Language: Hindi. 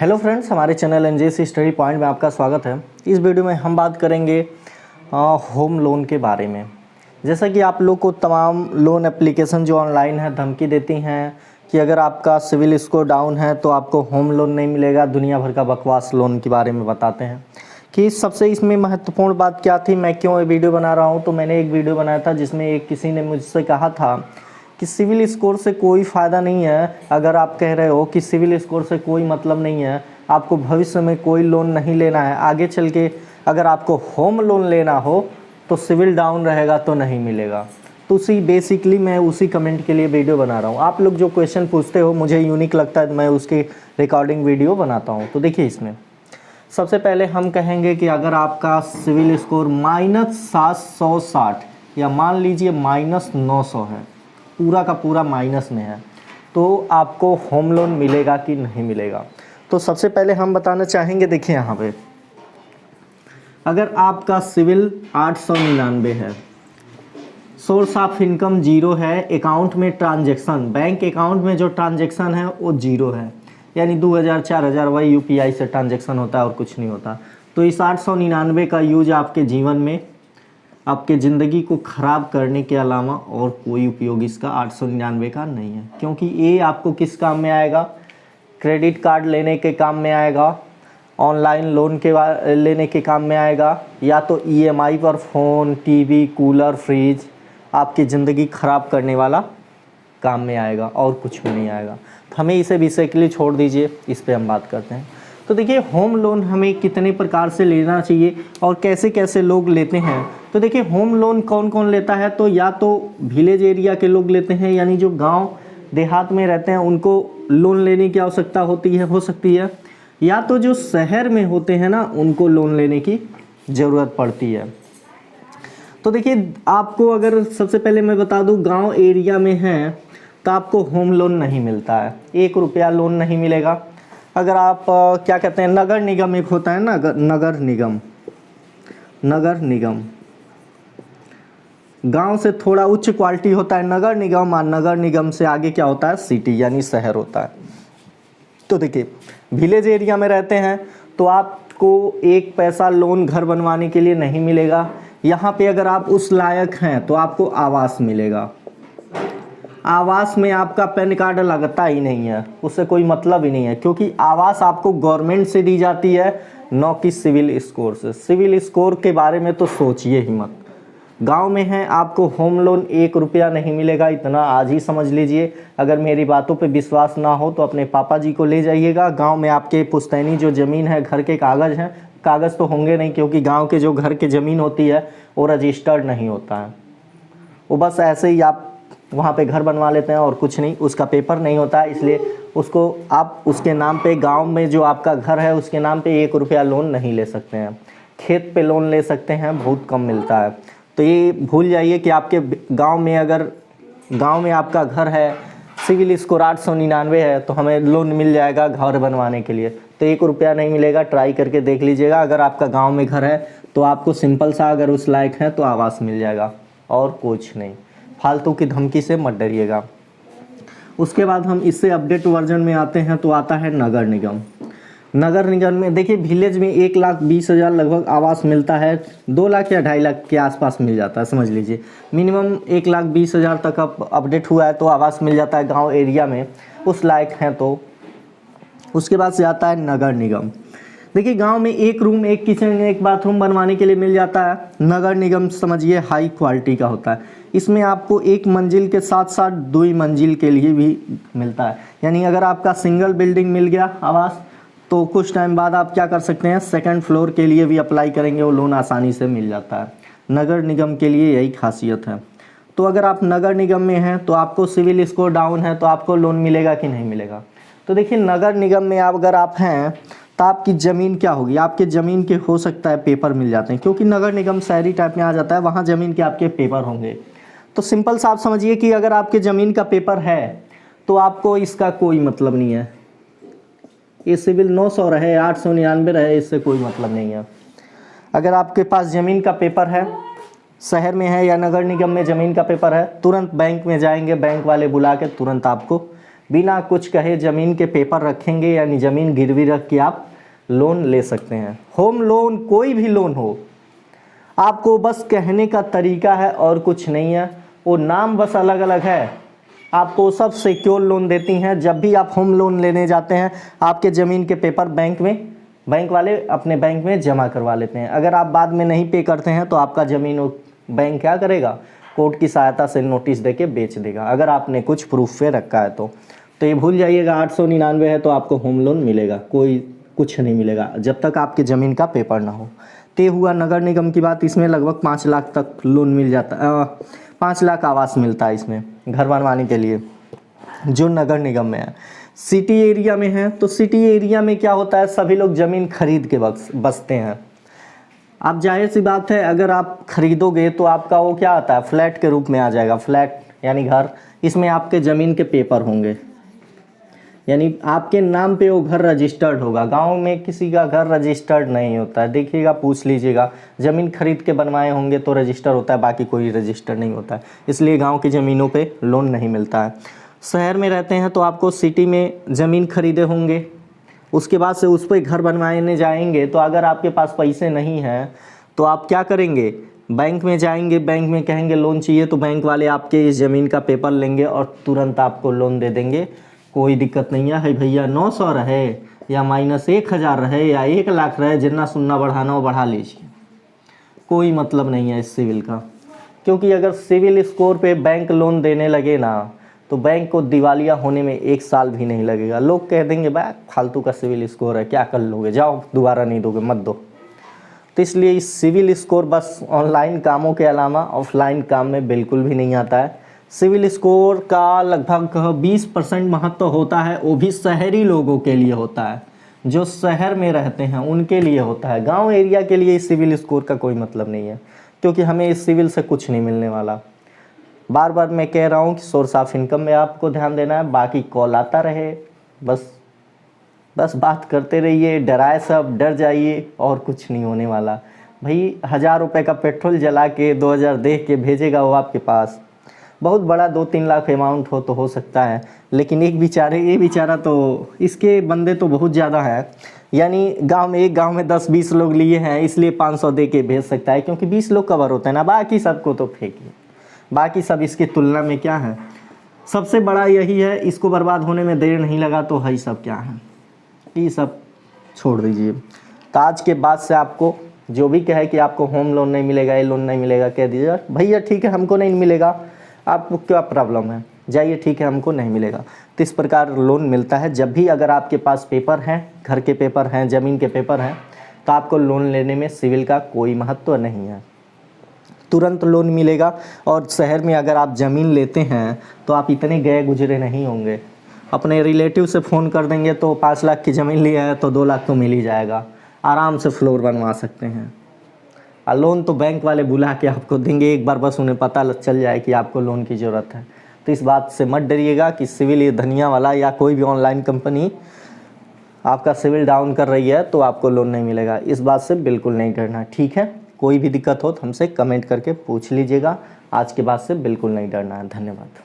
हेलो फ्रेंड्स, हमारे चैनल एनजेसी स्टडी पॉइंट में आपका स्वागत है। इस वीडियो में हम बात करेंगे होम लोन के बारे में। जैसा कि आप लोग को तमाम लोन एप्लीकेशन जो ऑनलाइन है धमकी देती हैं कि अगर आपका सिविल स्कोर डाउन है तो आपको होम लोन नहीं मिलेगा। दुनिया भर का बकवास लोन के बारे में बताते हैं कि सबसे इसमें महत्वपूर्ण बात क्या थी, मैं क्यों ये वीडियो बना रहा हूँ। तो मैंने एक वीडियो बनाया था जिसमें एक किसी ने मुझसे कहा था कि सिविल स्कोर से कोई फ़ायदा नहीं है। अगर आप कह रहे हो कि सिविल स्कोर से कोई मतलब नहीं है, आपको भविष्य में कोई लोन नहीं लेना है, आगे चल के अगर आपको होम लोन लेना हो तो सिविल डाउन रहेगा तो नहीं मिलेगा। तो बेसिकली मैं उसी कमेंट के लिए वीडियो बना रहा हूँ। आप लोग जो क्वेश्चन पूछते हो मुझे यूनिक लगता है तो मैं उसकी रिकॉर्डिंग वीडियो बनाता हूँ। तो देखिए, इसमें सबसे पहले हम कहेंगे कि अगर आपका सिविल स्कोर -760 या मान लीजिए -900 है, पूरा का पूरा माइनस में है, तो आपको होम लोन मिलेगा कि नहीं मिलेगा। तो सबसे पहले हम बताना चाहेंगे, देखिए यहाँ पे अगर आपका सिविल 899 है, सोर्स ऑफ इनकम 0 है, अकाउंट में ट्रांजैक्शन, बैंक अकाउंट में जो ट्रांजैक्शन है वो 0 है, यानी 2000 4000 वही यूपीआई से ट्रांजैक्शन होता है और कुछ नहीं होता। तो इस 899 का यूज आपके जीवन में, आपके ज़िंदगी को ख़राब करने के अलावा और कोई उपयोग इसका 899 का नहीं है, क्योंकि ये आपको किस काम में आएगा? क्रेडिट कार्ड लेने के काम में आएगा, ऑनलाइन लोन के लेने के काम में आएगा, या तो ईएमआई पर फ़ोन, टीवी, कूलर, फ्रिज आपकी ज़िंदगी ख़राब करने वाला काम में आएगा और कुछ भी नहीं आएगा। तो हमें इसे बेसिकली छोड़ दीजिए, इस पे हम बात करते हैं। तो देखिए, होम लोन हमें कितने प्रकार से लेना चाहिए और कैसे कैसे लोग लेते हैं। तो देखिए, होम लोन कौन कौन लेता है? तो या तो विलेज एरिया के लोग लेते हैं, यानी जो गांव देहात में रहते हैं उनको लोन लेने की आवश्यकता होती है, हो सकती है, या तो जो शहर में होते हैं ना उनको लोन लेने की ज़रूरत पड़ती है। तो देखिए, आपको अगर सबसे पहले मैं बता दूं, गांव एरिया में हैं तो आपको होम लोन नहीं मिलता है, 1 रुपया लोन नहीं मिलेगा। अगर आप क्या कहते हैं, नगर निगम एक होता है ना, नगर निगम गांव से थोड़ा उच्च क्वालिटी होता है नगर निगम, और नगर निगम से आगे क्या होता है? सिटी यानी शहर होता है। तो देखिए, विलेज एरिया में रहते हैं तो आपको 1 पैसा लोन घर बनवाने के लिए नहीं मिलेगा। यहाँ पे अगर आप उस लायक हैं तो आपको आवास मिलेगा। आवास में आपका पैन कार्ड लगता ही नहीं है, उससे कोई मतलब ही नहीं है, क्योंकि आवास आपको गवर्नमेंट से दी जाती है, न कि सिविल स्कोर से। सिविल स्कोर के बारे में तो सोचिए ही मत। गांव में है, आपको होम लोन 1 रुपया नहीं मिलेगा, इतना आज ही समझ लीजिए। अगर मेरी बातों पे विश्वास ना हो तो अपने पापा जी को ले जाइएगा। गांव में आपके पुश्तैनी जो ज़मीन है, घर के कागज़ हैं, कागज़ तो होंगे नहीं, क्योंकि गांव के जो घर के ज़मीन होती है वो रजिस्टर्ड नहीं होता है, वो बस ऐसे ही आप वहाँ पे घर बनवा लेते हैं और कुछ नहीं, उसका पेपर नहीं होता है। इसलिए उसको आप उसके नाम पे, गांव में जो आपका घर है उसके नाम पे 1 रुपया लोन नहीं ले सकते हैं। खेत पे लोन ले सकते हैं, बहुत कम मिलता है। तो ये भूल जाइए कि आपके गांव में, अगर गांव में आपका घर है, सिविल स्कोर 899 है, तो हमें लोन मिल जाएगा घर बनवाने के लिए। तो 1 रुपया नहीं मिलेगा, ट्राई करके देख लीजिएगा। अगर आपका गांव में घर है तो आपको सिंपल सा, अगर उस लायक है तो आवास मिल जाएगा और कुछ नहीं। फालतू की धमकी से मत डरिएगा। उसके बाद हम इससे अपडेट वर्जन में आते हैं तो आता है नगर निगम। नगर निगम में देखिए, विलेज में 1,20,000 लगभग आवास मिलता है, 2 लाख या 2.5 लाख के आसपास मिल जाता है, समझ लीजिए। मिनिमम 1,20,000 तक अब अपडेट हुआ है तो आवास मिल जाता है गांव एरिया में, उस लायक हैं तो। उसके बाद से आता है नगर निगम। देखिए, गांव में 1 रूम, 1 किचन, 1 बाथरूम बनवाने के लिए मिल जाता है। नगर निगम समझिए हाई क्वालिटी का होता है। इसमें आपको 1 मंजिल के साथ साथ 2 मंजिल के लिए भी मिलता है, यानी अगर आपका सिंगल बिल्डिंग मिल गया आवास तो कुछ टाइम बाद आप क्या कर सकते हैं, 2nd फ्लोर के लिए भी अप्लाई करेंगे, वो लोन आसानी से मिल जाता है। नगर निगम के लिए यही खासियत है। तो अगर आप नगर निगम में हैं तो आपको सिविल स्कोर डाउन है तो आपको लोन मिलेगा कि नहीं मिलेगा। तो देखिए, नगर निगम में अगर आप हैं तो आपकी ज़मीन क्या होगी, आपके ज़मीन के हो सकता है पेपर मिल जाते हैं, क्योंकि नगर निगम शहरी टाइप में आ जाता है, वहाँ ज़मीन के आपके पेपर होंगे। तो सिंपल सा आप समझिए कि अगर आपके ज़मीन का पेपर है तो आपको इसका कोई मतलब नहीं है। ये सिविल 900 रहे, 899 रहे, इससे कोई मतलब नहीं है। अगर आपके पास ज़मीन का पेपर है, शहर में है या नगर निगम में ज़मीन का पेपर है, तुरंत बैंक में जाएंगे, बैंक वाले बुला के तुरंत आपको बिना कुछ कहे ज़मीन के पेपर रखेंगे यानी ज़मीन गिरवी रख के आप लोन ले सकते हैं। होम लोन कोई भी लोन हो, आपको बस कहने का तरीका है और कुछ नहीं है, वो नाम बस अलग अलग है। आपको सब सिक्योर लोन देती हैं। जब भी आप होम लोन लेने जाते हैं आपके ज़मीन के पेपर बैंक वाले अपने बैंक में जमा करवा लेते हैं। अगर आप बाद में नहीं पे करते हैं तो आपका ज़मीन बैंक क्या करेगा, कोर्ट की सहायता से नोटिस देके बेच देगा, अगर आपने कुछ प्रूफ पे रखा है तो ये भूल जाइएगा। 899 है तो आपको होम लोन मिलेगा, कोई कुछ नहीं मिलेगा जब तक आपके ज़मीन का पेपर ना हो। ते हुआ नगर निगम की बात, इसमें लगभग 5 लाख तक लोन मिल जाता है, 5 लाख आवास मिलता है इसमें घर बनवाने के लिए, जो नगर निगम में है। सिटी एरिया में है तो सिटी एरिया में क्या होता है, सभी लोग ज़मीन खरीद के बसते हैं। अब जाहिर सी बात है, अगर आप खरीदोगे तो आपका वो क्या आता है, फ्लैट के रूप में आ जाएगा। फ्लैट यानी घर, इसमें आपके ज़मीन के पेपर होंगे, यानी आपके नाम पे वो घर रजिस्टर्ड होगा। गांव में किसी का घर रजिस्टर्ड नहीं होता है, देखिएगा पूछ लीजिएगा। ज़मीन खरीद के बनवाए होंगे तो रजिस्टर होता है, बाकी कोई रजिस्टर नहीं होता है, इसलिए गांव की ज़मीनों पे लोन नहीं मिलता है। शहर में रहते हैं तो आपको सिटी में ज़मीन खरीदे होंगे, उसके बाद से उस पर घर बनवाने जाएंगे तो अगर आपके पास पैसे नहीं हैं तो आप क्या करेंगे, बैंक में जाएंगे, बैंक में कहेंगे लोन चाहिए तो बैंक वाले आपके इस ज़मीन का पेपर लेंगे और तुरंत आपको लोन दे देंगे। कोई दिक्कत नहीं है भैया, 900 रहे या -1000 रहे या 1 लाख रहे, जितना सुनना बढ़ाना हो बढ़ा लीजिए, कोई मतलब नहीं है इस सिविल का। क्योंकि अगर सिविल स्कोर पे बैंक लोन देने लगे ना तो बैंक को दिवालिया होने में 1 साल भी नहीं लगेगा। लोग कह देंगे भाई फालतू का सिविल स्कोर है, क्या कर लोगे, जाओ दोबारा नहीं दोगे, मत दो। तो इसलिए इस सिविल स्कोर बस ऑनलाइन कामों के अलावा ऑफलाइन काम में बिल्कुल भी नहीं आता है। सिविल स्कोर का लगभग 20% महत्व होता है, वो भी शहरी लोगों के लिए होता है, जो शहर में रहते हैं उनके लिए होता है। गांव एरिया के लिए इस सिविल स्कोर का कोई मतलब नहीं है, क्योंकि हमें इस सिविल से कुछ नहीं मिलने वाला। बार बार मैं कह रहा हूँ कि सोर्स ऑफ इनकम में आपको ध्यान देना है, बाकी कॉल आता रहे, बस बात करते रहिए, डराए सब डर जाइए और कुछ नहीं होने वाला। भाई 1000 रुपये का पेट्रोल जला के 2000 दे के भेजेगा वो आपके पास, बहुत बड़ा 2-3 लाख अमाउंट हो तो हो सकता है, लेकिन ये बेचारा तो, इसके बंदे तो बहुत ज़्यादा हैं। यानी एक गांव में 10-20 लोग लिए हैं इसलिए 500 दे के भेज सकता है, क्योंकि 20 लोग कवर होते हैं ना, बाकी सबको तो फेंकिए, बाकी सब इसकी तुलना में क्या है। सबसे बड़ा यही है, इसको बर्बाद होने में देर नहीं लगा तो है सब क्या है, ये सब छोड़ दीजिए। तो आज के बाद से आपको जो भी कहे कि आपको होम लोन नहीं मिलेगा, ये लोन नहीं मिलेगा, कह दीजिए भैया ठीक है हमको नहीं मिलेगा, आपको क्या प्रॉब्लम है, जाइए ठीक है हमको नहीं मिलेगा। तो इस प्रकार लोन मिलता है। जब भी अगर आपके पास पेपर हैं, घर के पेपर हैं, ज़मीन के पेपर हैं, तो आपको लोन लेने में सिविल का कोई महत्व नहीं है, तुरंत लोन मिलेगा। और शहर में अगर आप ज़मीन लेते हैं तो आप इतने गए गुजरे नहीं होंगे, अपने रिलेटिव से फ़ोन कर देंगे तो 5 लाख की ज़मीन लिया है तो 2 लाख तो मिल ही जाएगा, आराम से फ्लोर बनवा सकते हैं। और लोन तो बैंक वाले बुला के आपको देंगे, एक बार बस उन्हें पता चल जाए कि आपको लोन की ज़रूरत है। तो इस बात से मत डरिएगा कि सिविल ये धनिया वाला या कोई भी ऑनलाइन कंपनी आपका सिविल डाउन कर रही है तो आपको लोन नहीं मिलेगा, इस बात से बिल्कुल नहीं डरना, ठीक है। कोई भी दिक्कत हो तो हमसे कमेंट करके पूछ लीजिएगा, आज के बाद से बिल्कुल नहीं डरना है। धन्यवाद।